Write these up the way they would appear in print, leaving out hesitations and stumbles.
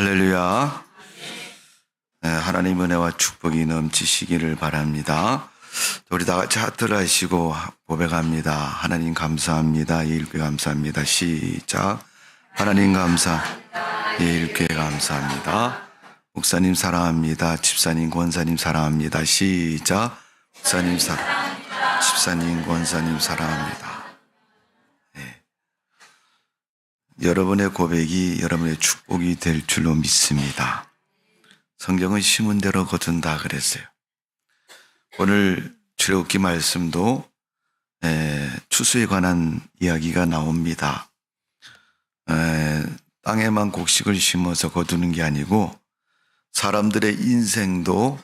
할렐루야. 네, 하나님 은혜와 축복이 넘치시기를 바랍니다. 우리 다 같이 하트를 하시고 고백합니다. 하나님 감사합니다. 예일교회 감사합니다. 시작. 하나님 감사. 예일교회 감사합니다. 목사님 사랑합니다. 집사님 권사님 사랑합니다. 시작. 목사님 사랑. 집사님 권사님 사랑합니다. 여러분의 고백이 여러분의 축복이 될 줄로 믿습니다. 성경은 심은 대로 거둔다 그랬어요. 오늘 출애굽기 말씀도 추수에 관한 이야기가 나옵니다. 땅에만 곡식을 심어서 거두는 게 아니고 사람들의 인생도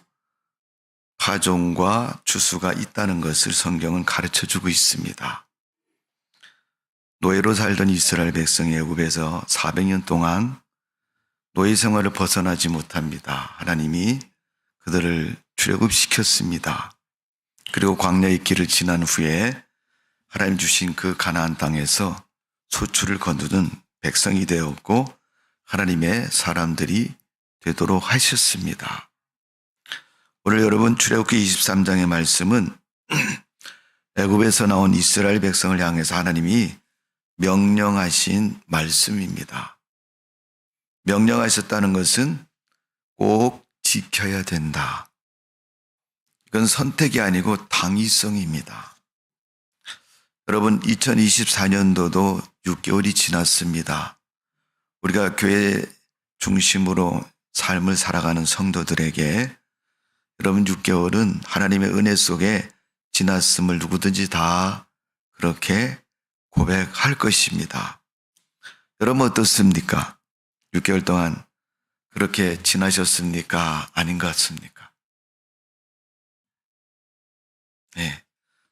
파종과 추수가 있다는 것을 성경은 가르쳐주고 있습니다. 노예로 살던 이스라엘 백성이 애굽에서 400년 동안 노예 생활을 벗어나지 못합니다. 하나님이 그들을 출애굽시켰습니다. 그리고 광야의 길을 지난 후에 하나님 주신 그 가나안 땅에서 소출을 거두는 백성이 되었고 하나님의 사람들이 되도록 하셨습니다. 오늘 여러분 출애굽기 23장의 말씀은 애굽에서 나온 이스라엘 백성을 향해서 하나님이 명령하신 말씀입니다. 명령하셨다는 것은 꼭 지켜야 된다. 이건 선택이 아니고 당위성입니다. 여러분 2024년도도 6개월이 지났습니다. 우리가 교회 중심으로 삶을 살아가는 성도들에게 여러분 6개월은 하나님의 은혜 속에 지났음을 누구든지 다 그렇게 고백할 것입니다. 여러분 어떻습니까? 6개월 동안 그렇게 지나셨습니까? 아닌 것 같습니까? 네,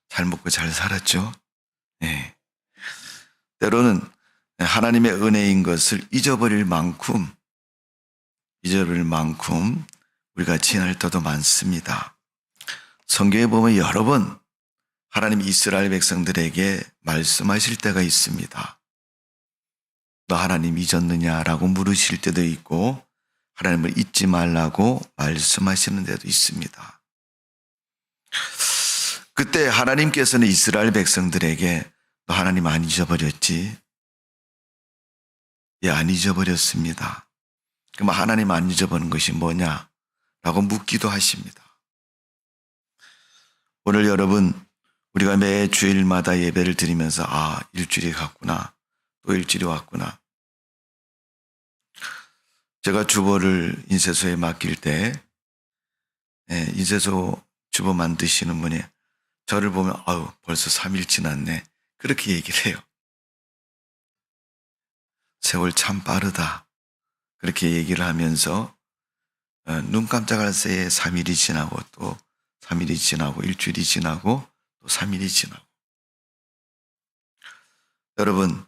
잘 먹고 잘 살았죠? 네. 때로는 하나님의 은혜인 것을 잊어버릴 만큼 우리가 지날 때도 많습니다. 성경에 보면 여러 번 하나님 이스라엘 백성들에게 말씀하실 때가 있습니다. 너 하나님 잊었느냐라고 물으실 때도 있고 하나님을 잊지 말라고 말씀하시는 때도 있습니다. 그때 하나님께서는 이스라엘 백성들에게 너 하나님 안 잊어버렸지? 예, 안 잊어버렸습니다. 그럼 하나님 안 잊어버린 것이 뭐냐라고 묻기도 하십니다. 오늘 여러분 우리가 매 주일마다 예배를 드리면서 일주일이 갔구나. 또 일주일이 왔구나. 제가 주보를 인쇄소에 맡길 때 인쇄소 주보 만드시는 분이 저를 보면 벌써 3일 지났네. 그렇게 얘기를 해요. 세월 참 빠르다. 그렇게 얘기를 하면서 눈 깜짝할 새에 3일이 지나고 또 3일이 지나고 일주일이 지나고 3일이 지나고. 여러분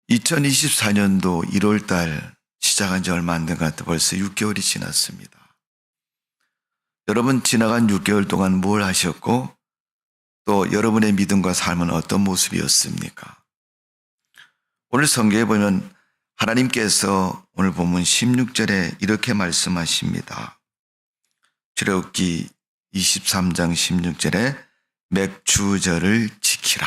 2024년도 1월달 시작한 지 얼마 안 된 것 같아 벌써 6개월이 지났습니다. 여러분 지나간 6개월 동안 뭘 하셨고 또 여러분의 믿음과 삶은 어떤 모습이었습니까? 오늘 성경에 보면 하나님께서 오늘 본문 16절에 이렇게 말씀하십니다. 출애굽기 23장 16절에 맥주절을 지키라.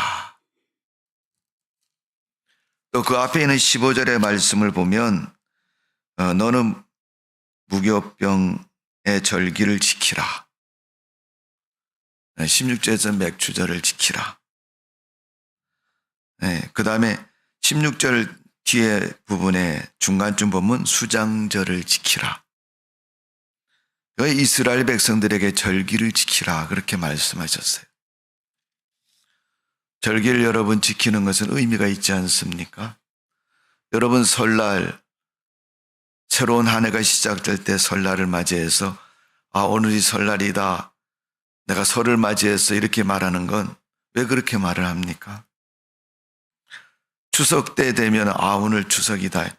또 그 앞에 있는 15절의 말씀을 보면 너는 무교병의 절기를 지키라. 16절에서 맥주절을 지키라. 그 다음에 16절 뒤에 부분에 중간쯤 보면 수장절을 지키라. 이스라엘 백성들에게 절기를 지키라 그렇게 말씀하셨어요. 절기를 여러분 지키는 것은 의미가 있지 않습니까? 여러분 설날 새로운 한 해가 시작될 때 설날을 맞이해서 오늘이 설날이다. 내가 설을 맞이해서 이렇게 말하는 건 왜 그렇게 말을 합니까? 추석 때 되면 오늘 추석이다.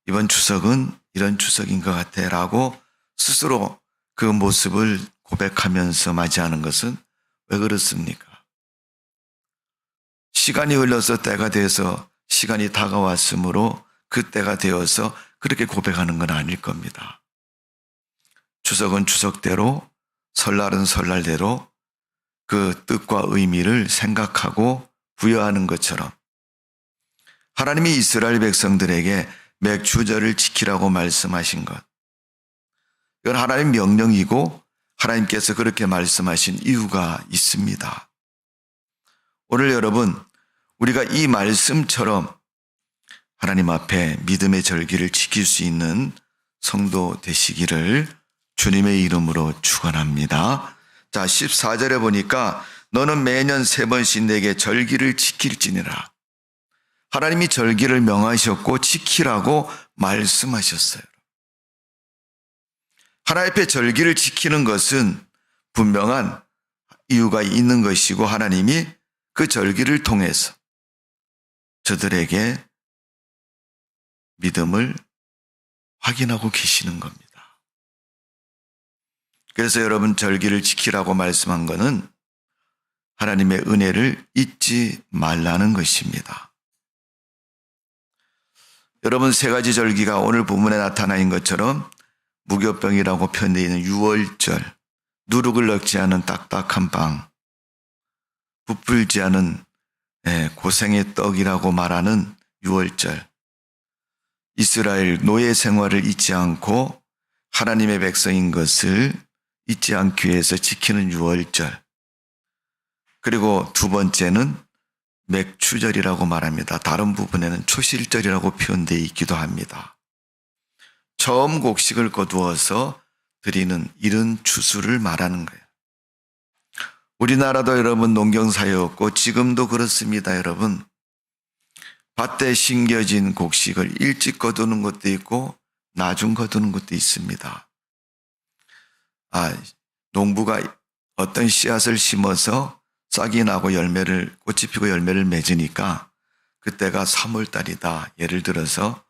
이번 추석은 이런 추석인 것 같아 라고 스스로 그 모습을 고백하면서 맞이하는 것은 왜 그렇습니까? 시간이 흘러서 때가 돼서 시간이 다가왔으므로 그 때가 되어서 그렇게 고백하는 건 아닐 겁니다. 추석은 추석대로, 설날은 설날대로 그 뜻과 의미를 생각하고 부여하는 것처럼 하나님이 이스라엘 백성들에게 맥주절을 지키라고 말씀하신 것, 이건 하나님 명령이고 하나님께서 그렇게 말씀하신 이유가 있습니다. 오늘 여러분, 우리가 이 말씀처럼 하나님 앞에 믿음의 절기를 지킬 수 있는 성도 되시기를 주님의 이름으로 축원합니다. 자, 14절에 보니까 너는 매년 3번씩 내게 절기를 지킬지니라. 하나님이 절기를 명하셨고 지키라고 말씀하셨어요. 하나님 앞에 절기를 지키는 것은 분명한 이유가 있는 것이고 하나님이 그 절기를 통해서 저들에게 믿음을 확인하고 계시는 겁니다. 그래서 여러분, 절기를 지키라고 말씀한 것은 하나님의 은혜를 잊지 말라는 것입니다. 여러분, 3가지 절기가 오늘 본문에 나타나 있는 것처럼 무교병이라고 표현되어 있는 유월절, 누룩을 넣지 않은 딱딱한 빵, 부풀지 않은 고생의 떡이라고 말하는 유월절, 이스라엘 노예 생활을 잊지 않고 하나님의 백성인 것을 잊지 않기 위해서 지키는 유월절, 그리고 2번째는 맥추절이라고 말합니다. 다른 부분에는 초실절이라고 표현되어 있기도 합니다. 처음 곡식을 거두어서 드리는 이른 추수를 말하는 거예요. 우리나라도 여러분 농경사였고 지금도 그렇습니다. 여러분, 밭에 심겨진 곡식을 일찍 거두는 것도 있고 나중 거두는 것도 있습니다. 농부가 어떤 씨앗을 심어서 싹이 나고 꽃이 피고 열매를 맺으니까 그때가 3월 달이다. 예를 들어서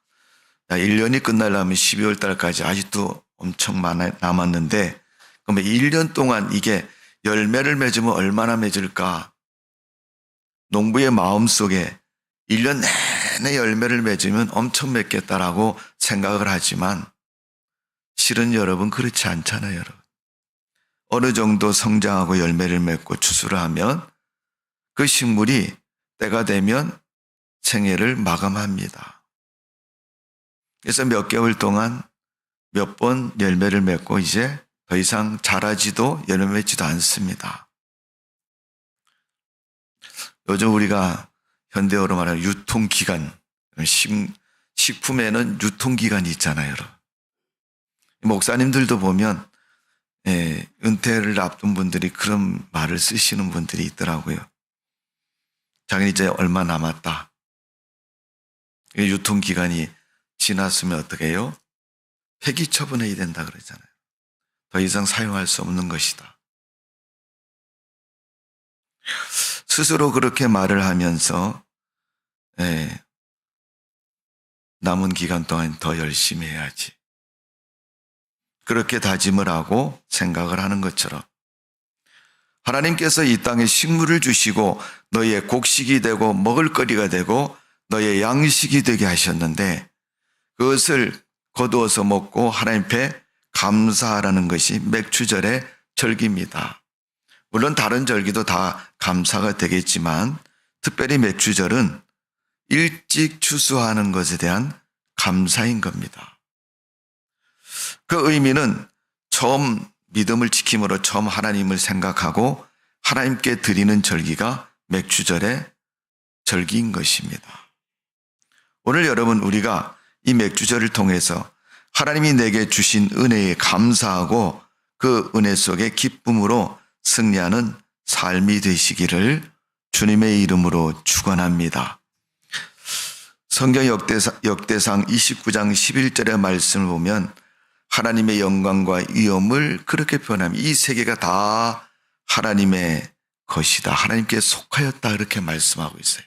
1년이 끝나려면 12월 달까지 아직도 엄청 남았는데, 그러면 1년 동안 이게 열매를 맺으면 얼마나 맺을까? 농부의 마음속에 1년 내내 열매를 맺으면 엄청 맺겠다라고 생각을 하지만 실은 여러분 그렇지 않잖아요. 여러분, 어느 정도 성장하고 열매를 맺고 추수를 하면 그 식물이 때가 되면 생애를 마감합니다. 그래서 몇 개월 동안 몇 번 열매를 맺고 이제 더 이상 자라지도 열매 맺지도 않습니다. 요즘 우리가 현대어로 말하는 유통기간, 식품에는 유통기간이 있잖아요. 여러분. 목사님들도 보면 은퇴를 앞둔 분들이 그런 말을 쓰시는 분들이 있더라고요. 자기는 이제 얼마 남았다. 유통기간이 지났으면 어떻게 해요? 폐기 처분해야 된다 그러잖아요. 더 이상 사용할 수 없는 것이다. 스스로 그렇게 말을 하면서 남은 기간 동안 더 열심히 해야지. 그렇게 다짐을 하고 생각을 하는 것처럼 하나님께서 이 땅에 식물을 주시고 너희의 곡식이 되고 먹을거리가 되고 너희의 양식이 되게 하셨는데 그것을 거두어서 먹고 하나님 앞에 감사하라는 것이 맥추절의 절기입니다. 물론 다른 절기도 다 감사가 되겠지만 특별히 맥추절은 일찍 추수하는 것에 대한 감사인 겁니다. 그 의미는 처음 믿음을 지킴으로 처음 하나님을 생각하고 하나님께 드리는 절기가 맥추절의 절기인 것입니다. 오늘 여러분, 우리가 이 맥주절을 통해서 하나님이 내게 주신 은혜에 감사하고 그 은혜 속에 기쁨으로 승리하는 삶이 되시기를 주님의 이름으로 축원합니다. 성경 역대상 29장 11절의 말씀을 보면 하나님의 영광과 위엄을 그렇게 표현합니다. 이 세계가 다 하나님의 것이다. 하나님께 속하였다. 이렇게 말씀하고 있어요.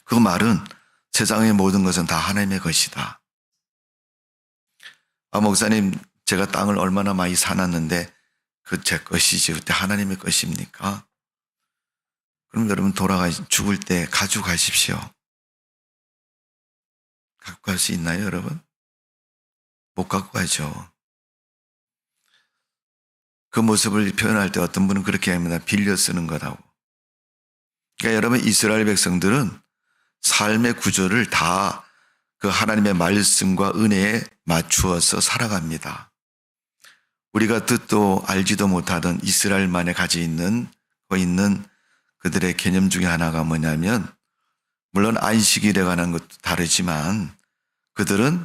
그 말은 세상의 모든 것은 다 하나님의 것이다. 목사님, 제가 땅을 얼마나 많이 사놨는데 그 제 것이지 그때 하나님의 것입니까? 그럼 여러분 죽을 때 가져가십시오. 갖고 갈 수 있나요, 여러분? 못 갖고 가죠. 그 모습을 표현할 때 어떤 분은 그렇게 합니다. 빌려 쓰는 거라고. 그러니까 여러분, 이스라엘 백성들은 삶의 구조를 다 그 하나님의 말씀과 은혜에 맞추어서 살아갑니다. 우리가 뜻도 알지도 못하던 이스라엘만에 가지고 있는 그들의 개념 중에 하나가 뭐냐면, 물론 안식일에 관한 것도 다르지만 그들은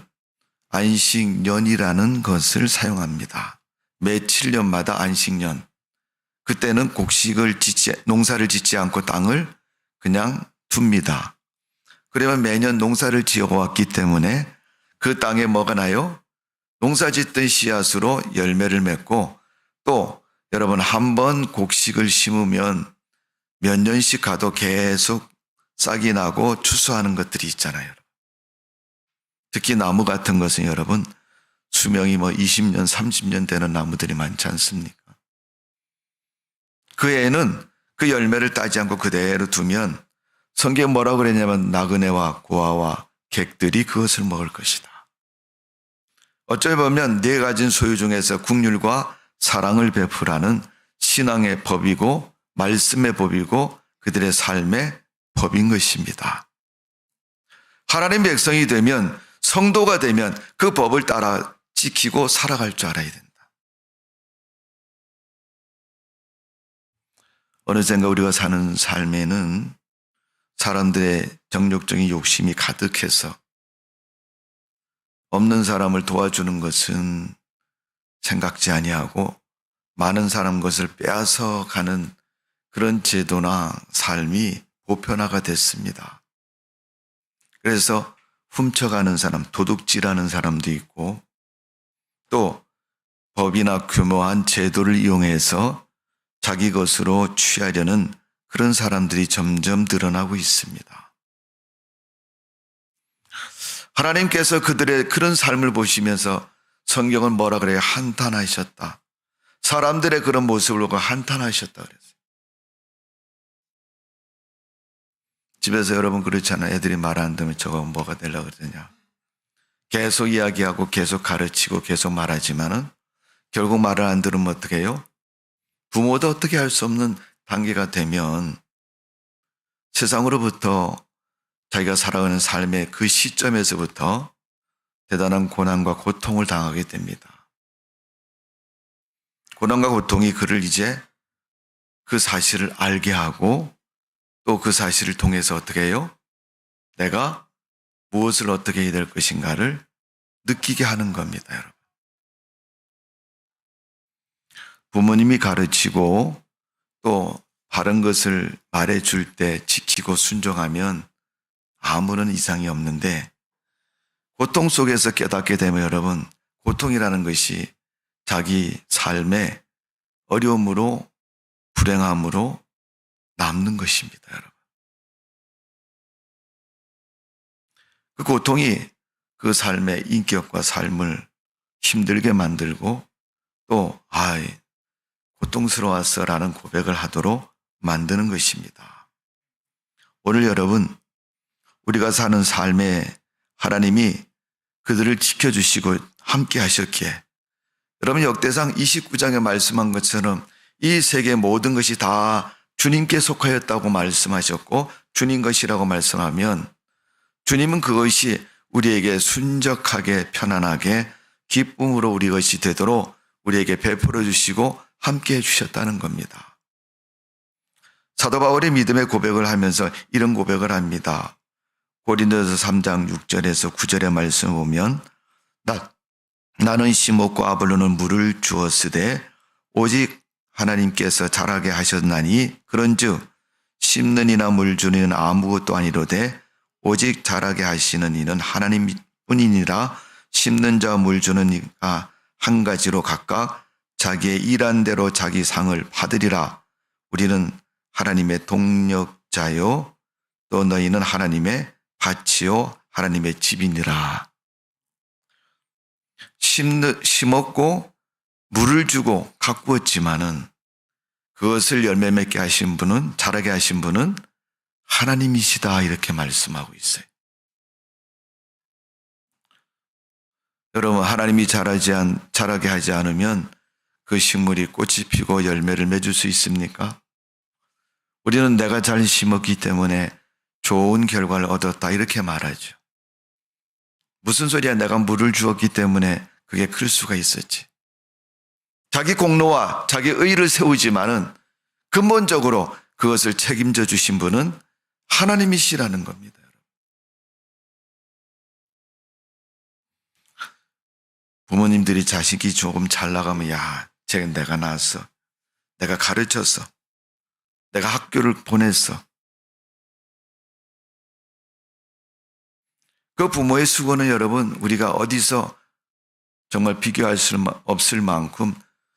안식년이라는 것을 사용합니다. 매 7년마다 안식년. 그때는 농사를 짓지 않고 땅을 그냥 둡니다. 그러면 매년 농사를 지어왔기 때문에 그 땅에 뭐가 나요? 농사 짓던 씨앗으로 열매를 맺고, 또 여러분, 한번 곡식을 심으면 몇 년씩 가도 계속 싹이 나고 추수하는 것들이 있잖아요. 특히 나무 같은 것은 여러분, 수명이 20년, 30년 되는 나무들이 많지 않습니까? 그 애는 그 열매를 따지 않고 그대로 두면 성경에 뭐라고 그랬냐면 나그네와 고아와 객들이 그것을 먹을 것이다. 어쩌면 보면 네 가진 소유 중에서 국률과 사랑을 베푸라는 신앙의 법이고 말씀의 법이고 그들의 삶의 법인 것입니다. 하나님 백성이 되면, 성도가 되면 그 법을 따라 지키고 살아갈 줄 알아야 된다. 어느샌가 우리가 사는 삶에는 사람들의 정욕적인 욕심이 가득해서 없는 사람을 도와주는 것은 생각지 아니하고 많은 사람 것을 빼앗아 가는 그런 제도나 삶이 보편화가 됐습니다. 그래서 훔쳐가는 사람, 도둑질하는 사람도 있고, 또 법이나 교묘한 제도를 이용해서 자기 것으로 취하려는 그런 사람들이 점점 드러나고 있습니다. 하나님께서 그들의 그런 삶을 보시면서 성경은 뭐라 그래요? 한탄하셨다. 사람들의 그런 모습을 보고 한탄하셨다 그랬어요. 집에서 여러분 그렇잖아요. 애들이 말 안 듣면 저거 뭐가 되려고 그러냐. 계속 이야기하고 계속 가르치고 계속 말하지만은 결국 말을 안 들으면 어떻게 해요? 부모도 어떻게 할 수 없는 단계가 되면 세상으로부터 자기가 살아가는 삶의 그 시점에서부터 대단한 고난과 고통을 당하게 됩니다. 고난과 고통이 그를 이제 그 사실을 알게 하고, 또 그 사실을 통해서 어떻게 해요? 내가 무엇을 어떻게 해야 될 것인가를 느끼게 하는 겁니다, 여러분. 부모님이 가르치고 또 바른 것을 말해줄 때 지키고 순종하면 아무런 이상이 없는데, 고통 속에서 깨닫게 되면 여러분, 고통이라는 것이 자기 삶의 어려움으로, 불행함으로 남는 것입니다, 여러분. 그 고통이 그 삶의 인격과 삶을 힘들게 만들고, 또 고통스러웠어라는 고백을 하도록 만드는 것입니다. 오늘 여러분, 우리가 사는 삶에 하나님이 그들을 지켜주시고 함께 하셨기에, 여러분 역대상 29장에 말씀한 것처럼 이 세계 모든 것이 다 주님께 속하였다고 말씀하셨고, 주님 것이라고 말씀하면 주님은 그것이 우리에게 순적하게 편안하게 기쁨으로 우리 것이 되도록 우리에게 베풀어 주시고 함께 해주셨다는 겁니다. 사도 바울이 믿음의 고백을 하면서 이런 고백을 합니다. 고린도서 3장 6절에서 9절의 말씀을 보면, 나는 심었고 아볼로는 물을 주었으되 오직 하나님께서 자라게 하셨나니, 그런즉 심는 이나 물 주는 이는 아무것도 아니로되 오직 자라게 하시는 이는 하나님뿐이니라. 심는 자와 물 주는 이가 한 가지로 각각 자기의 일한 대로 자기 상을 받으리라. 우리는 하나님의 동력자요 또 너희는 하나님의 밭이요 하나님의 집이니라. 심었고 물을 주고 가꾸었지만은 그것을 열매 맺게 하신 분은, 자라게 하신 분은 하나님이시다, 이렇게 말씀하고 있어요. 여러분, 하나님이 자라게 하지 않으면 그 식물이 꽃이 피고 열매를 맺을 수 있습니까? 우리는 내가 잘 심었기 때문에 좋은 결과를 얻었다 이렇게 말하죠. 무슨 소리야? 내가 물을 주었기 때문에 그게 클 수가 있었지. 자기 공로와 자기 의를 세우지만은 근본적으로 그것을 책임져 주신 분은 하나님이시라는 겁니다. 부모님들이 자식이 조금 잘 나가면 야, 쟤 내가 낳았어. 내가 가르쳤어. 내가 학교를 보냈어. 그 부모의 수고는 여러분 우리가 어디서 정말 비교할 수 없을 만큼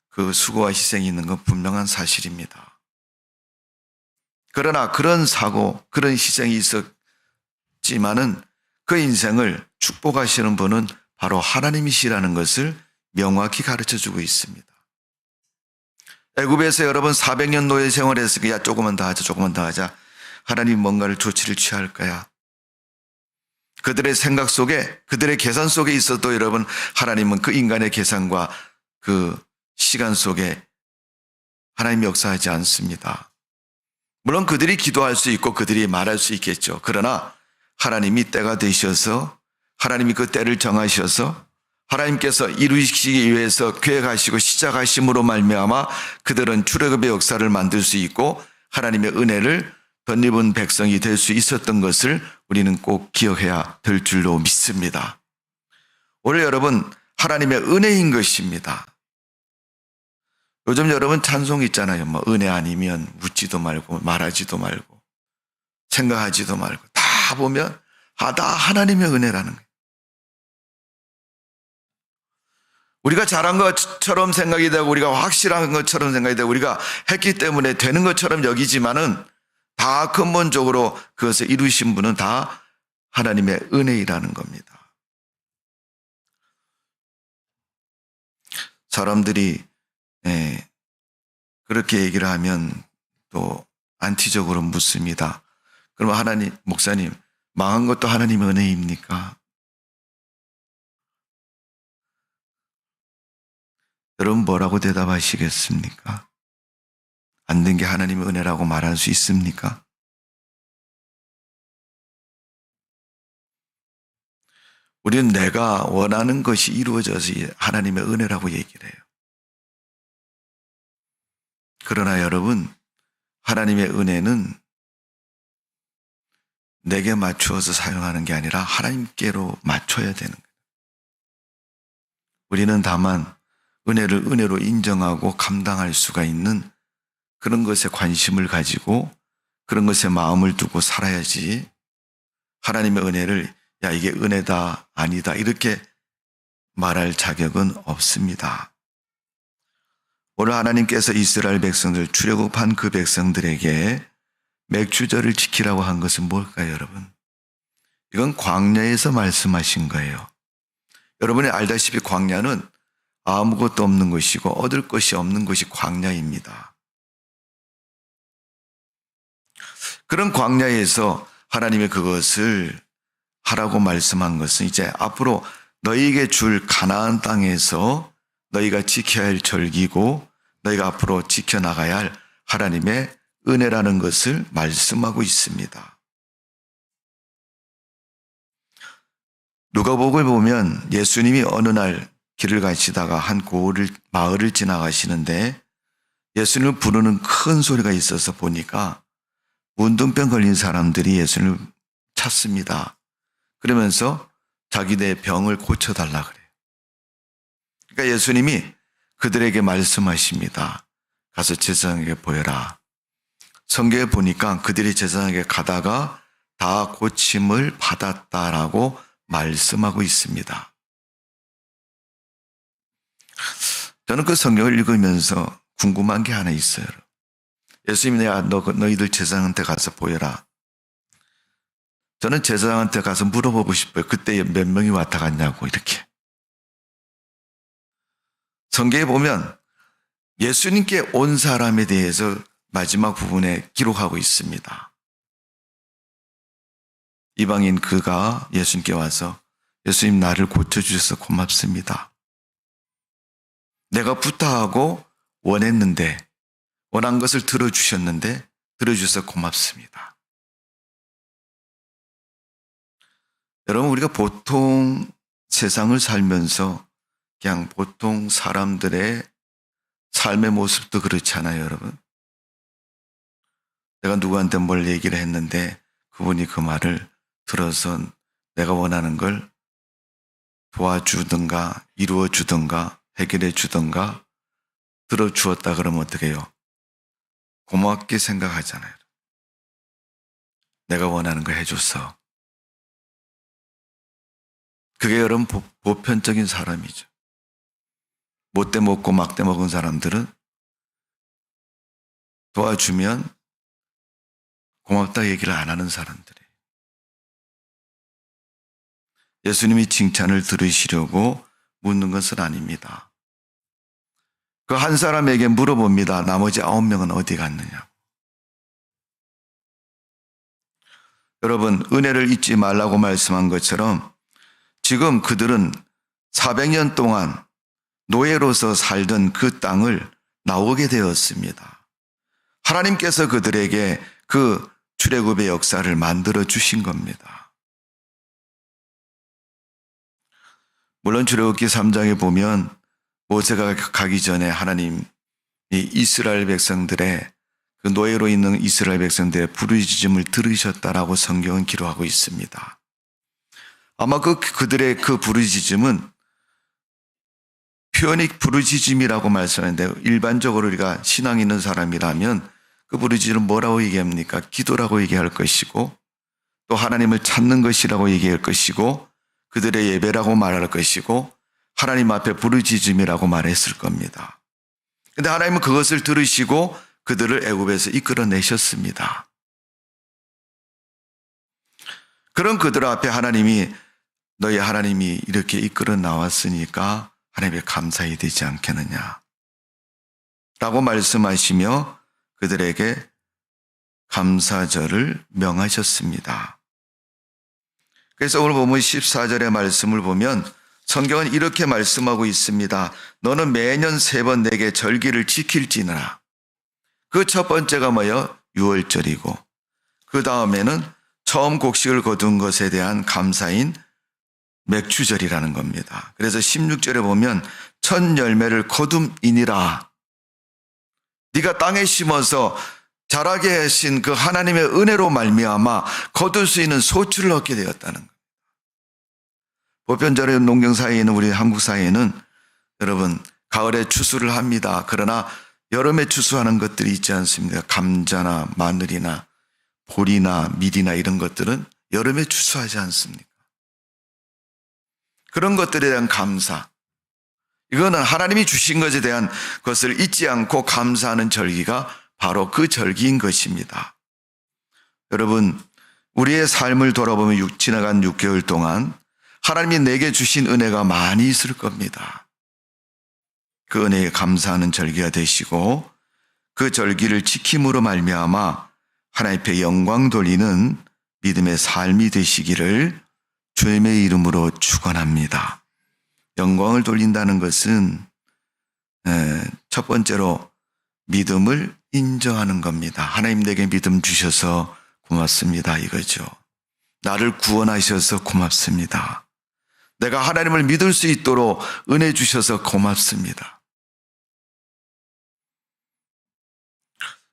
그 수고와 희생이 있는 건 분명한 사실입니다. 그러나 그런 사고, 그런 희생이 있었지만은 그 인생을 축복하시는 분은 바로 하나님이시라는 것을 명확히 가르쳐주고 있습니다. 애굽에서 여러분 400년 노예 생활했으니까 야 조금만 더 하자, 조금만 더 하자. 하나님 뭔가를 조치를 취할 거야. 그들의 생각 속에, 그들의 계산 속에 있어도 여러분 하나님은 그 인간의 계산과 그 시간 속에 하나님이 역사하지 않습니다. 물론 그들이 기도할 수 있고 그들이 말할 수 있겠죠. 그러나 하나님이 때가 되셔서 하나님이 그 때를 정하셔서 하나님께서 이루시기 위해서 계획하시고 시작하심으로 말미암아 그들은 출애굽의 역사를 만들 수 있고 하나님의 은혜를 덧입은 백성이 될 수 있었던 것을 우리는 꼭 기억해야 될 줄로 믿습니다. 오늘 여러분 하나님의 은혜인 것입니다. 요즘 여러분 찬송 있잖아요. 뭐 은혜 아니면 묻지도 말고 말하지도 말고 생각하지도 말고 다 보면 다 하나님의 은혜라는 거예요. 우리가 잘한 것처럼 생각이 되고 우리가 확실한 것처럼 생각이 되고 우리가 했기 때문에 되는 것처럼 여기지만은 다 근본적으로 그것을 이루신 분은 다 하나님의 은혜이라는 겁니다. 사람들이 그렇게 얘기를 하면 또 안티적으로 묻습니다. 그럼 하나님, 목사님, 망한 것도 하나님의 은혜입니까? 여러분 뭐라고 대답하시겠습니까? 안 된 게 하나님의 은혜라고 말할 수 있습니까? 우리는 내가 원하는 것이 이루어져서 하나님의 은혜라고 얘기를 해요. 그러나 여러분, 하나님의 은혜는 내게 맞추어서 사용하는 게 아니라 하나님께로 맞춰야 되는 거예요. 우리는 다만 은혜를 은혜로 인정하고 감당할 수가 있는 그런 것에 관심을 가지고 그런 것에 마음을 두고 살아야지 하나님의 은혜를 야 이게 은혜다 아니다 이렇게 말할 자격은 없습니다. 오늘 하나님께서 이스라엘 백성들 출애굽한 그 백성들에게 맥주절을 지키라고 한 것은 뭘까요, 여러분? 이건 광야에서 말씀하신 거예요. 여러분이 알다시피 광야는 아무것도 없는 것이고 얻을 것이 없는 것이 광야입니다. 그런 광야에서 하나님의 그것을 하라고 말씀한 것은 이제 앞으로 너희에게 줄 가나안 땅에서 너희가 지켜야 할 절기고 너희가 앞으로 지켜나가야 할 하나님의 은혜라는 것을 말씀하고 있습니다. 누가복음을 보면 예수님이 어느 날 길을 가시다가 한 마을을 지나가시는데 예수님을 부르는 큰 소리가 있어서 보니까 문둥병 걸린 사람들이 예수님을 찾습니다. 그러면서 자기네 병을 고쳐달라 그래요. 그러니까 예수님이 그들에게 말씀하십니다. 가서 제사장에게 보여라. 성경에 보니까 그들이 제사장에게 가다가 다 고침을 받았다라고 말씀하고 있습니다. 저는 그 성경을 읽으면서 궁금한 게 하나 있어요. 예수님이 너희들 제사장한테 가서 보여라. 저는 제사장한테 가서 물어보고 싶어요. 그때 몇 명이 왔다 갔냐고 이렇게. 성경에 보면 예수님께 온 사람에 대해서 마지막 부분에 기록하고 있습니다. 이방인 그가 예수님께 와서 예수님 나를 고쳐주셔서 고맙습니다. 내가 부탁하고 원했는데, 원한 것을 들어주셨는데, 들어주셔서 고맙습니다. 여러분, 우리가 보통 세상을 살면서 그냥 보통 사람들의 삶의 모습도 그렇지 않아요, 여러분? 내가 누구한테 뭘 얘기를 했는데 그분이 그 말을 들어서 내가 원하는 걸 도와주든가 이루어주든가 해결해주든가 들어주었다 그러면 어떻게 해요? 고맙게 생각하잖아요. 내가 원하는 거 해줬어. 그게 여러분 보편적인 사람이죠. 못돼 먹고 막대 먹은 사람들은 도와주면 고맙다 얘기를 안 하는 사람들이에요. 예수님이 칭찬을 들으시려고 묻는 것은 아닙니다. 그 한 사람에게 물어봅니다. 나머지 9명은 어디 갔느냐. 여러분, 은혜를 잊지 말라고 말씀한 것처럼 지금 그들은 400년 동안 노예로서 살던 그 땅을 나오게 되었습니다. 하나님께서 그들에게 그 출애굽의 역사를 만들어 주신 겁니다. 물론 출애굽기 3장에 보면 모세가 가기 전에 하나님이 이스라엘 백성들의 그 노예로 있는 이스라엘 백성들의 부르짖음을 들으셨다라고 성경은 기록하고 있습니다. 아마 그들의 그 부르짖음은 표현이 부르짖음이라고 말씀하는데 일반적으로 우리가 신앙 있는 사람이라면 그 부르짖음을 뭐라고 얘기합니까? 기도라고 얘기할 것이고 또 하나님을 찾는 것이라고 얘기할 것이고 그들의 예배라고 말할 것이고 하나님 앞에 부르짖음이라고 말했을 겁니다. 그런데 하나님은 그것을 들으시고 그들을 애굽에서 이끌어내셨습니다. 그런 그들 앞에 하나님이 너희 하나님이 이렇게 이끌어 나왔으니까 하나님께 감사해야 되지 않겠느냐 라고 말씀하시며 그들에게 감사절을 명하셨습니다. 그래서 오늘 보면 14절의 말씀을 보면 성경은 이렇게 말씀하고 있습니다. 너는 매년 3번 내게 절기를 지킬지니라. 그 첫 번째가 뭐예요? 유월절이고 그 다음에는 처음 곡식을 거둔 것에 대한 감사인 맥주절이라는 겁니다. 그래서 16절에 보면 첫 열매를 거둠이니라. 네가 땅에 심어서 자라게 하신 그 하나님의 은혜로 말미암아 거둘 수 있는 소출을 얻게 되었다는 겁니다. 보편적으로 농경 사회에는 우리 한국 사회에는 여러분 가을에 추수를 합니다. 그러나 여름에 추수하는 것들이 있지 않습니까? 감자나 마늘이나 보리나 밀이나 이런 것들은 여름에 추수하지 않습니까? 그런 것들에 대한 감사, 이거는 하나님이 주신 것에 대한 것을 잊지 않고 감사하는 절기가 바로 그 절기인 것입니다. 여러분, 우리의 삶을 돌아보면 지나간 6개월 동안 하나님이 내게 주신 은혜가 많이 있을 겁니다. 그 은혜에 감사하는 절기가 되시고 그 절기를 지킴으로 말미암아 하나님 앞에 영광 돌리는 믿음의 삶이 되시기를 주님의 이름으로 축원합니다. 영광을 돌린다는 것은 첫 번째로 믿음을 인정하는 겁니다. 하나님 내게 믿음 주셔서 고맙습니다 이거죠. 나를 구원하셔서 고맙습니다. 내가 하나님을 믿을 수 있도록 은혜 주셔서 고맙습니다.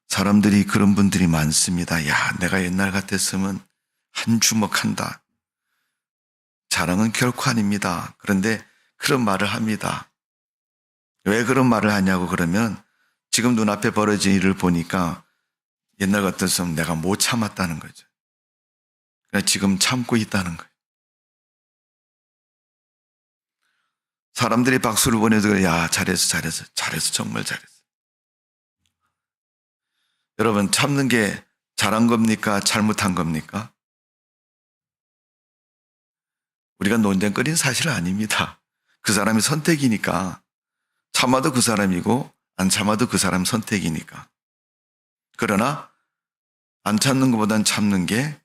사람들이 그런 분들이 많습니다. 야, 내가 옛날 같았으면 한 주먹 한다. 자랑은 결코 아닙니다. 그런데 그런 말을 합니다. 왜 그런 말을 하냐고 그러면 지금 눈앞에 벌어진 일을 보니까 옛날 같았으면 내가 못 참았다는 거죠. 그러니까 지금 참고 있다는 거예요. 사람들이 박수를 보내도 야, 잘했어 정말 잘했어. 여러분, 참는 게 잘한 겁니까? 잘못한 겁니까? 우리가 논쟁거리는 사실 아닙니다. 그 사람이 선택이니까 참아도 그 사람이고 안 참아도 그 사람 선택이니까. 그러나 안 참는 것보단 참는 게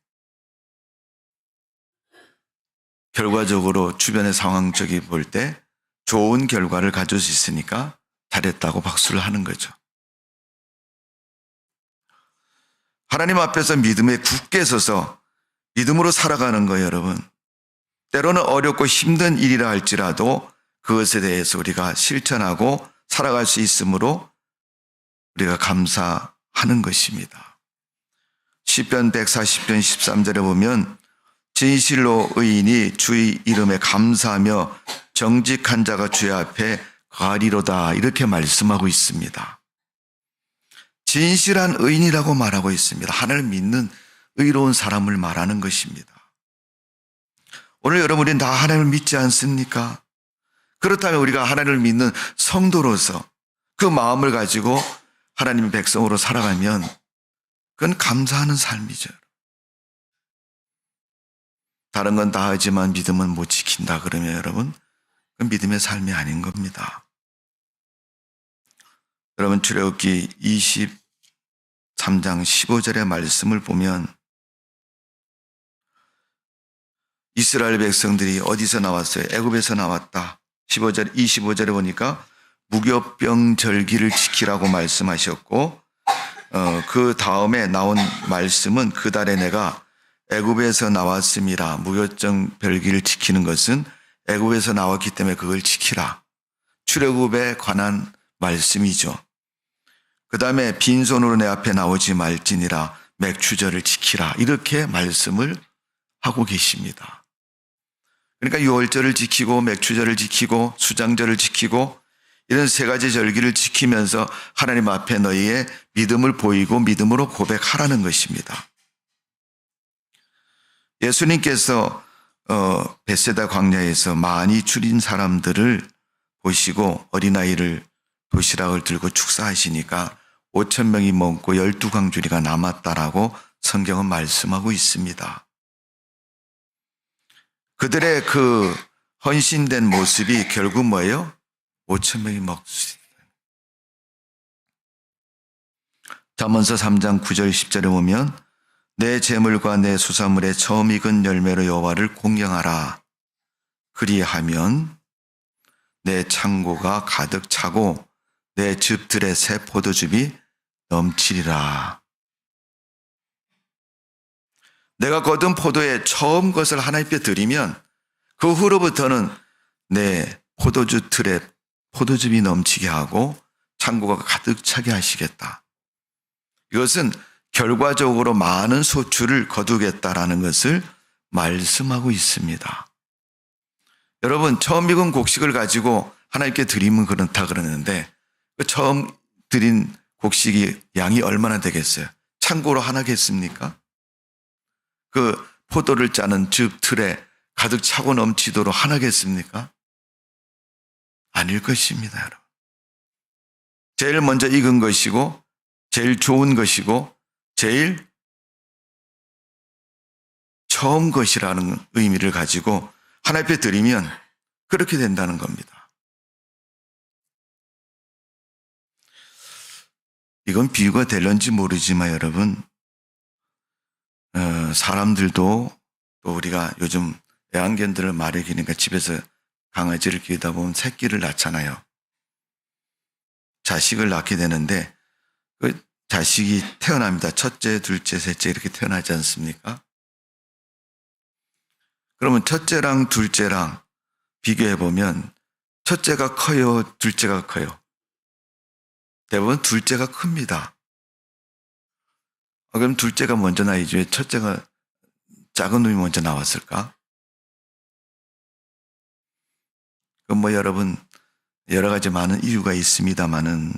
결과적으로 주변의 상황적이 볼 때 좋은 결과를 가질 수 있으니까 잘했다고 박수를 하는 거죠. 하나님 앞에서 믿음에 굳게 서서 믿음으로 살아가는 거예요, 여러분. 때로는 어렵고 힘든 일이라 할지라도 그것에 대해서 우리가 실천하고 살아갈 수 있으므로 우리가 감사하는 것입니다. 시편 140편 13절에 보면 진실로 의인이 주의 이름에 감사하며 정직한 자가 주의 앞에 거하리로다, 이렇게 말씀하고 있습니다. 진실한 의인이라고 말하고 있습니다. 하나님을 믿는 의로운 사람을 말하는 것입니다. 오늘 여러분이 다 하나님을 믿지 않습니까? 그렇다면 우리가 하나님을 믿는 성도로서 그 마음을 가지고 하나님의 백성으로 살아가면 그건 감사하는 삶이죠. 다른 건 다 하지만 믿음은 못 지킨다 그러면 여러분, 그건 믿음의 삶이 아닌 겁니다. 여러분, 출애굽기 23장 15절의 말씀을 보면 이스라엘 백성들이 어디서 나왔어요? 애굽에서 나왔다. 25절에 보니까 무교병절기를 지키라고 말씀하셨고, 그 다음에 나온 말씀은 그 달에 내가 애굽에서 나왔습니다. 무교병절기를 지키는 것은 애굽에서 나왔기 때문에 그걸 지키라. 출애굽에 관한 말씀이죠. 그 다음에 빈손으로 내 앞에 나오지 말지니라, 맥추절을 지키라, 이렇게 말씀을 하고 계십니다. 그러니까 유월절을 지키고 맥추절을 지키고 수장절을 지키고 이런 세 가지 절기를 지키면서 하나님 앞에 너희의 믿음을 보이고 믿음으로 고백하라는 것입니다. 예수님께서 벳세다 광야에서 많이 줄인 사람들을 보시고 어린아이를 도시락을 들고 축사하시니까 5,000명이 먹고 12광주리가 남았다라고 성경은 말씀하고 있습니다. 그들의 그 헌신된 모습이 결국 뭐예요? 5,000명이 먹을 수 있다. 잠언서 3장 9절 10절에 보면 내 재물과 내 수산물의 처음 익은 열매로 여호와를 공경하라. 그리하면 내 창고가 가득 차고 내 즙들의 새 포도즙이 넘치리라. 내가 거둔 포도의 처음 것을 하나님께 드리면 그 후로부터는 내 포도주 틀에 포도즙이 넘치게 하고 창고가 가득 차게 하시겠다. 이것은 결과적으로 많은 소출을 거두겠다라는 것을 말씀하고 있습니다. 여러분, 처음 익은 곡식을 가지고 하나님께 드리면 그렇다 그러는데 그 처음 드린 곡식이 양이 얼마나 되겠어요? 창고로 하나겠습니까? 그 포도를 짜는 즙 틀에 가득 차고 넘치도록 하나겠습니까? 아닐 것입니다, 여러분. 제일 먼저 익은 것이고 제일 좋은 것이고 제일 처음 것이라는 의미를 가지고 하나님 앞에 드리면 그렇게 된다는 겁니다. 이건 비유가 될런지 모르지만 여러분, 사람들도 또 우리가 요즘 애완견들을 말을 기니까 집에서 강아지를 키우다 보면 새끼를 낳잖아요. 자식을 낳게 되는데 그 자식이 태어납니다. 첫째, 둘째, 셋째 이렇게 태어나지 않습니까? 그러면 첫째랑 둘째랑 비교해 보면 첫째가 커요, 둘째가 커요? 대부분 둘째가 큽니다. 그럼 둘째가 먼저 나이지 왜 첫째가 작은 놈이 먼저 나왔을까? 그럼 뭐 여러분 여러 가지 많은 이유가 있습니다만은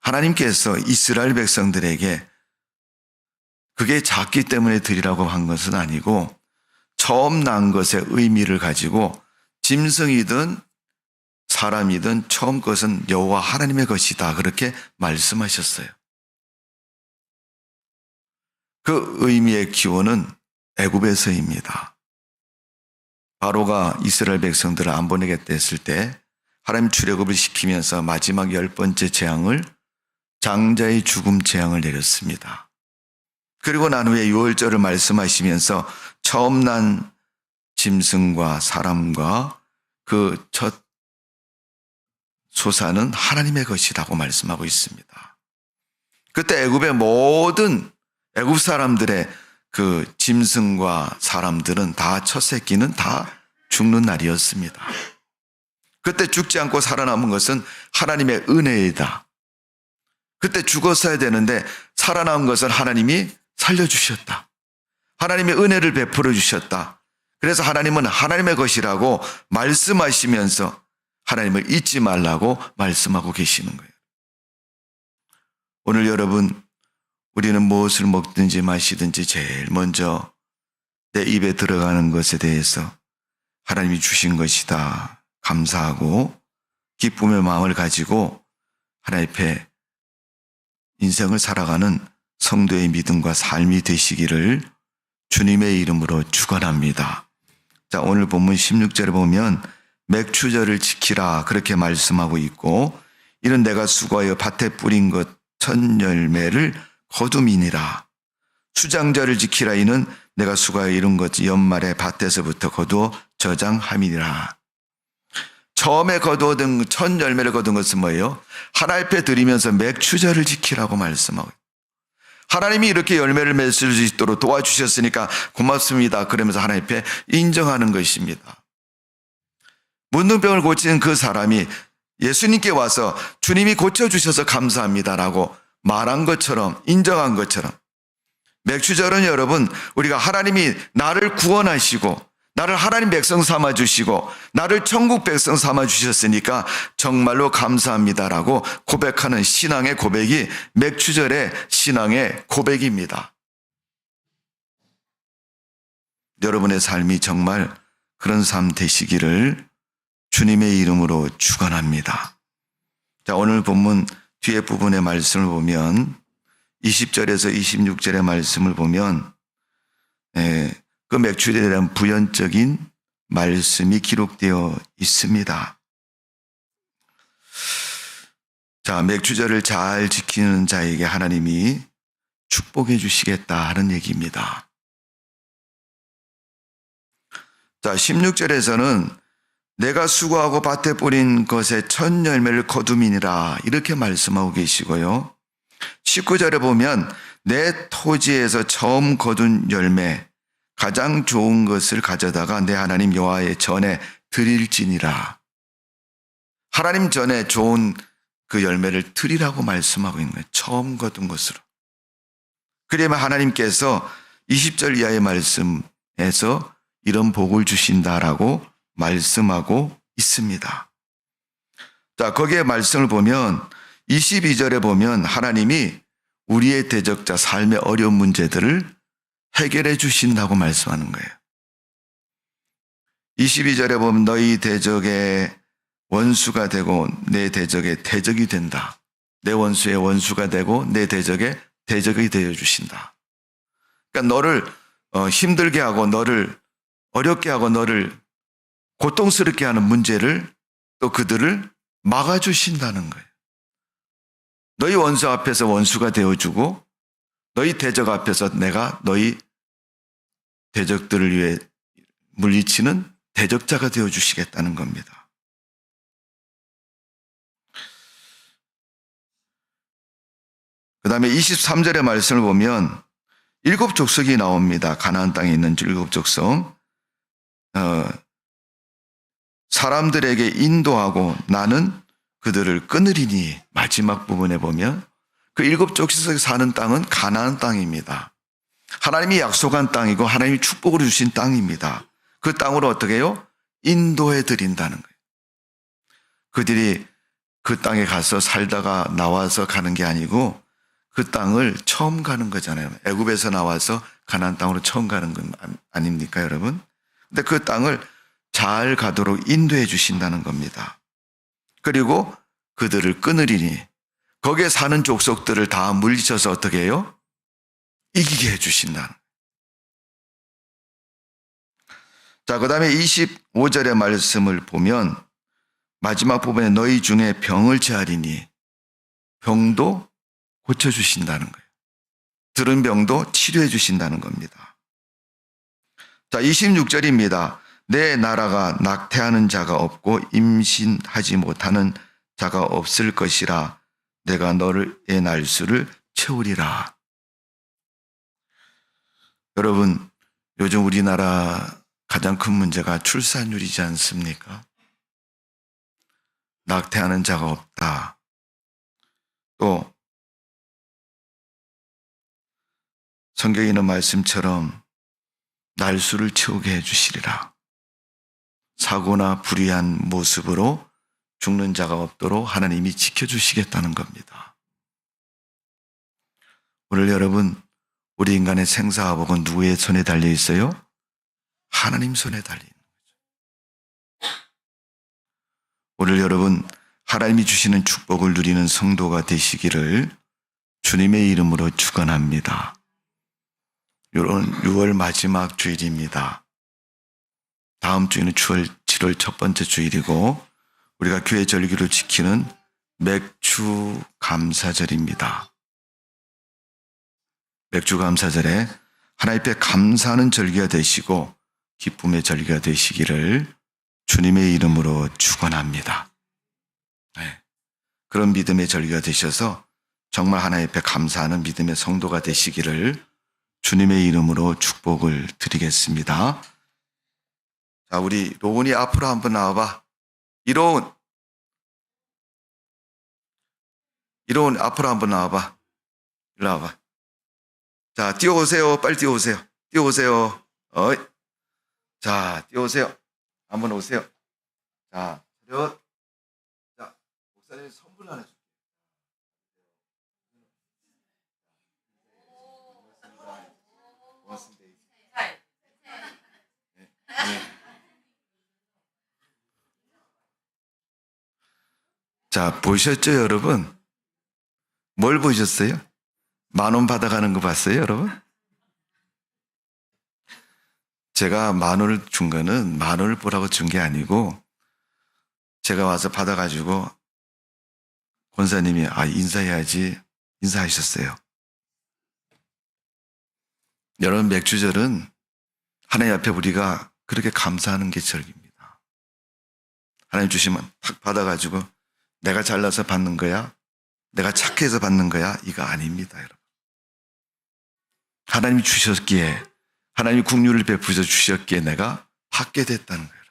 하나님께서 이스라엘 백성들에게 그게 작기 때문에 드리라고 한 것은 아니고 처음 난 것의 의미를 가지고 짐승이든 사람이든 처음 것은 여호와 하나님의 것이다, 그렇게 말씀하셨어요. 그 의미의 기원은 애굽에서입니다. 바로가 이스라엘 백성들을 안 보내겠다 했을 때 하나님 출애굽을 시키면서 마지막 10번째 재앙을, 장자의 죽음 재앙을 내렸습니다. 그리고 난 후에 유월절을 말씀하시면서 처음 난 짐승과 사람과 그 첫 소사는 하나님의 것이라고 말씀하고 있습니다. 그때 애굽의 모든 애굽 사람들의 그 짐승과 사람들은 다 첫 새끼는 다 죽는 날이었습니다. 그때 죽지 않고 살아남은 것은 하나님의 은혜이다. 그때 죽었어야 되는데 살아남은 것을 하나님이 살려주셨다. 하나님의 은혜를 베풀어 주셨다. 그래서 하나님은 하나님의 것이라고 말씀하시면서 하나님을 잊지 말라고 말씀하고 계시는 거예요. 오늘 여러분, 우리는 무엇을 먹든지 마시든지 제일 먼저 내 입에 들어가는 것에 대해서 하나님이 주신 것이다 감사하고 기쁨의 마음을 가지고 하나님 앞에 인생을 살아가는 성도의 믿음과 삶이 되시기를 주님의 이름으로 축원합니다. 자, 오늘 본문 16절에 보면 맥추절을 지키라 그렇게 말씀하고 있고, 이는 내가 수고하여 밭에 뿌린 것 첫 열매를 거둠이니라. 수장절을 지키라, 이는 내가 수고하여 이룬 것 연말에 밭에서부터 거두어 저장함이니라. 처음에 거두어든 첫 열매를 거둔 것은 뭐예요? 하나님 앞에 드리면서 맥추절을 지키라고 말씀하고, 하나님이 이렇게 열매를 맺을 수 있도록 도와주셨으니까 고맙습니다 그러면서 하나님 앞에 인정하는 것입니다. 문둥병을 고친 그 사람이 예수님께 와서 주님이 고쳐주셔서 감사합니다라고 말한 것처럼, 인정한 것처럼, 맥추절은 여러분, 우리가 하나님이 나를 구원하시고 나를 하나님 백성 삼아주시고 나를 천국 백성 삼아주셨으니까 정말로 감사합니다라고 고백하는 신앙의 고백이 맥추절의 신앙의 고백입니다. 여러분의 삶이 정말 그런 삶 되시기를 주님의 이름으로 축원합니다. 자, 오늘 본문 뒤에 부분의 말씀을 보면 20절에서 26절의 말씀을 보면 그 맥추절에 대한 부연적인 말씀이 기록되어 있습니다. 자, 맥추절을 잘 지키는 자에게 하나님이 축복해 주시겠다 하는 얘기입니다. 자, 16절에서는 내가 수고하고 밭에 뿌린 것의 첫 열매를 거둠이니라 이렇게 말씀하고 계시고요. 19절에 보면 내 토지에서 처음 거둔 열매 가장 좋은 것을 가져다가 내 하나님 여호와의 전에 드릴지니라. 하나님 전에 좋은 그 열매를 드리라고 말씀하고 있는 거예요. 처음 거둔 것으로. 그러면 하나님께서 20절 이하의 말씀에서 이런 복을 주신다라고 말씀하고 있습니다. 자, 거기에 말씀을 보면 22절에 보면 하나님이 우리의 대적자 삶의 어려운 문제들을 해결해 주신다고 말씀하는 거예요. 22절에 보면 너희 대적의 원수가 되고 내 대적의 대적이 된다. 내 원수의 원수가 되고 내 대적의 대적이 되어 주신다. 그러니까 너를 힘들게 하고 너를 어렵게 하고 너를 고통스럽게 하는 문제를 또 그들을 막아주신다는 거예요. 너희 원수 앞에서 원수가 되어주고 너희 대적 앞에서 내가 너희 대적들을 위해 물리치는 대적자가 되어주시겠다는 겁니다. 그 다음에 23절의 말씀을 보면 7 족속이 나옵니다. 가나안 땅에 있는 7 족속. 사람들에게 인도하고 나는 그들을 끊으리니, 마지막 부분에 보면 그 7 족속에 사는 땅은 가나안 땅입니다. 하나님이 약속한 땅이고 하나님이 축복으로 주신 땅입니다. 그 땅으로 어떻게 해요? 인도해 드린다는 거예요. 그들이 그 땅에 가서 살다가 나와서 가는 게 아니고 그 땅을 처음 가는 거잖아요. 애굽에서 나와서 가나안 땅으로 처음 가는 건 아닙니까, 여러분? 근데 그 땅을 잘 가도록 인도해 주신다는 겁니다. 그리고 그들을 끊으리니, 거기에 사는 족속들을 다 물리쳐서 어떻게 해요? 이기게 해 주신다는. 자, 그 다음에 25절의 말씀을 보면 마지막 부분에 너희 중에 병을 체하리니, 병도 고쳐주신다는 거예요. 들은 병도 치료해 주신다는 겁니다. 자, 26절입니다. 내 나라가 낙태하는 자가 없고 임신하지 못하는 자가 없을 것이라. 내가 너의 날수를 채우리라. 여러분, 요즘 우리나라 가장 큰 문제가 출산율이지 않습니까? 낙태하는 자가 없다. 또 성경에 있는 말씀처럼 날수를 채우게 해주시리라. 사고나 불의한 모습으로 죽는 자가 없도록 하나님이 지켜주시겠다는 겁니다. 오늘 여러분, 우리 인간의 생사화복은 누구의 손에 달려 있어요? 하나님 손에 달려 있는 거죠. 오늘 여러분, 하나님이 주시는 축복을 누리는 성도가 되시기를 주님의 이름으로 축원합니다. 6월 마지막 주일입니다. 다음 주에는 7월 첫 번째 주일이고 우리가 교회 절기로 지키는 맥주 감사절입니다. 맥주 감사절에 하나님 앞에 감사하는 절기가 되시고 기쁨의 절기가 되시기를 주님의 이름으로 축원합니다. 네. 그런 믿음의 절기가 되셔서 정말 하나님 앞에 감사하는 믿음의 성도가 되시기를 주님의 이름으로 축복을 드리겠습니다. 자, 우리 로운이 앞으로 한번 나와봐. 이로운 앞으로 한번 나와봐. 일로 와봐. 자, 뛰어오세요. 빨리 뛰어오세요. 뛰어오세요. 자, 뛰어오세요. 한번 오세요. 자, 차렷. 자, 목사님 선물 하나 줄게요. 고맙습니다. 네. 자, 보셨죠, 여러분? 뭘 보셨어요? 10,000원 받아가는 거 봤어요, 여러분? 제가 10,000원을 준 거는 10,000원을 보라고 준 게 아니고 제가 와서 받아가지고 권사님이 인사해야지 인사하셨어요. 여러분, 맥주절은 하나님 앞에 우리가 그렇게 감사하는 게 절기입니다. 하나님 주시면 탁 받아가지고 내가 잘나서 받는 거야? 내가 착해서 받는 거야? 이거 아닙니다, 여러분. 하나님이 주셨기에, 하나님이 긍휼을 베푸셔 주셨기에 내가 받게 됐다는 거예요.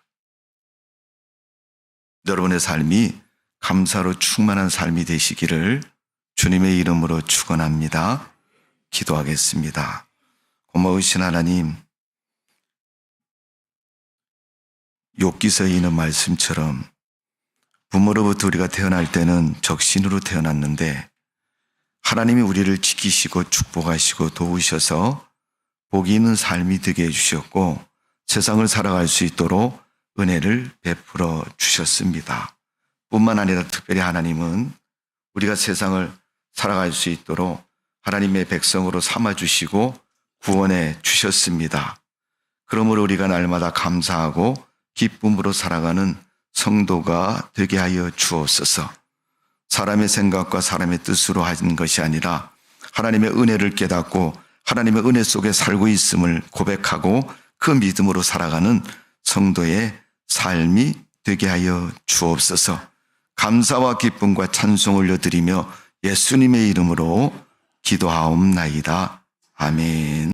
여러분의 삶이 감사로 충만한 삶이 되시기를 주님의 이름으로 축원합니다. 기도하겠습니다. 고마우신 하나님, 욥기서에 있는 말씀처럼 부모로부터 우리가 태어날 때는 적신으로 태어났는데 하나님이 우리를 지키시고 축복하시고 도우셔서 복이 있는 삶이 되게 해주셨고 세상을 살아갈 수 있도록 은혜를 베풀어 주셨습니다. 뿐만 아니라 특별히 하나님은 우리가 세상을 살아갈 수 있도록 하나님의 백성으로 삼아주시고 구원해 주셨습니다. 그러므로 우리가 날마다 감사하고 기쁨으로 살아가는 성도가 되게 하여 주옵소서. 사람의 생각과 사람의 뜻으로 하는 것이 아니라 하나님의 은혜를 깨닫고 하나님의 은혜 속에 살고 있음을 고백하고 그 믿음으로 살아가는 성도의 삶이 되게 하여 주옵소서. 감사와 기쁨과 찬송 올려드리며 예수님의 이름으로 기도하옵나이다. 아멘.